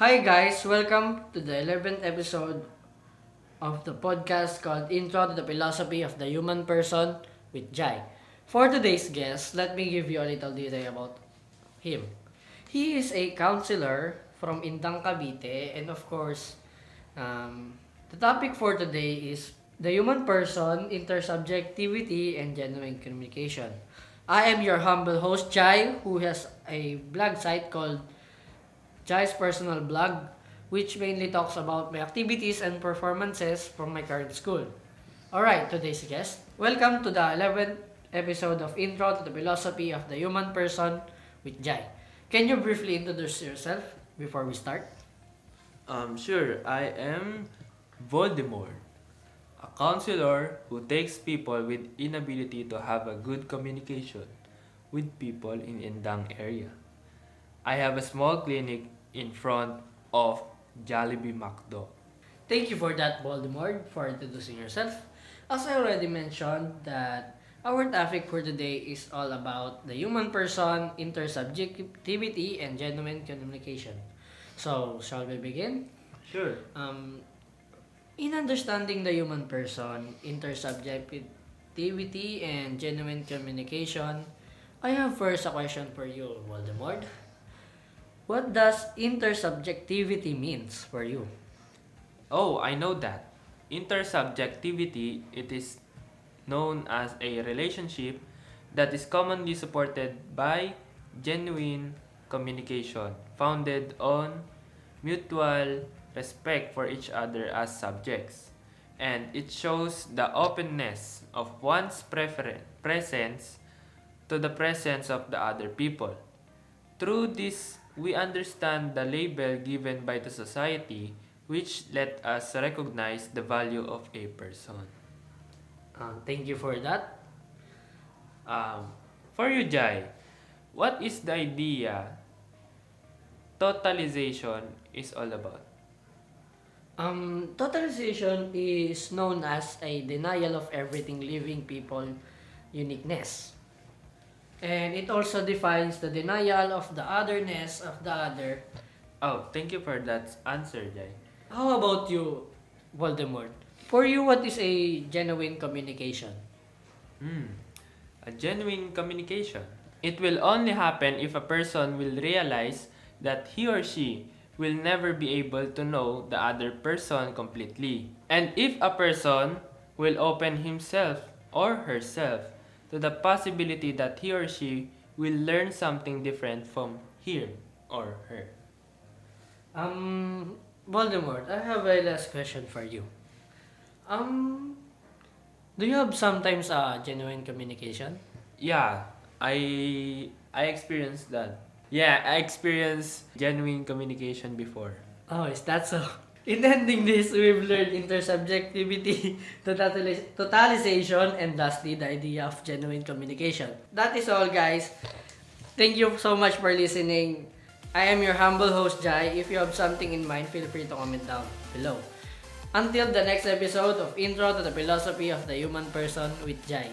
Hi guys, welcome to the 11th episode of the podcast called Intro to the Philosophy of the Human Person with Jai. For today's guest, let me give you a little detail about him. He is a counselor from Indang Cavite, and of course, the topic for today is the human person, intersubjectivity, and genuine communication. I am your humble host, Jai, who has a blog site called Jai's Personal Blog, which mainly talks about my activities and performances from my current school. Alright, today's guest. Welcome to the 11th episode of Intro to the Philosophy of the Human Person with Jai. Can you briefly introduce yourself before we start? Sure. I am Voldemort, a counselor who takes people with inability to have a good communication with people in Indang area. I have a small clinic in front of Jollibee McDo. Thank you for that, Voldemort, for introducing yourself. As I already mentioned, that our topic for today is all about the human person, intersubjectivity, and genuine communication. So, shall we begin? Sure. In understanding the human person, intersubjectivity, and genuine communication, I have first a question for you, Voldemort. What does intersubjectivity means for you? Oh, I know that. Intersubjectivity, it is known as a relationship that is commonly supported by genuine communication, founded on mutual respect for each other as subjects. And it shows the openness of one's presence to the presence of the other people. Through this, we understand the label given by the society which let us recognize the value of a person. Thank you for that. For you, Jai, what is the idea totalization is all about? Totalization is known as a denial of everything living people uniqueness. And it also defines the denial of the otherness of the other. Oh, thank you for that answer, Jai. How about you, Voldemort? For you, what is a genuine communication? A genuine communication. It will only happen if a person will realize that he or she will never be able to know the other person completely. And if a person will open himself or herself to the possibility that he or she will learn something different from him or her. Voldemort, I have a last question for you. Um, do you have sometimes a genuine communication? Yeah, I experienced that. Yeah, I experienced genuine communication before. Oh, is that so? In ending this, we've learned intersubjectivity, totalization, and lastly, the idea of genuine communication. That is all, guys. Thank you so much for listening. I am your humble host, Jai. If you have something in mind, feel free to comment down below. Until the next episode of Intro to the Philosophy of the Human Person with Jai.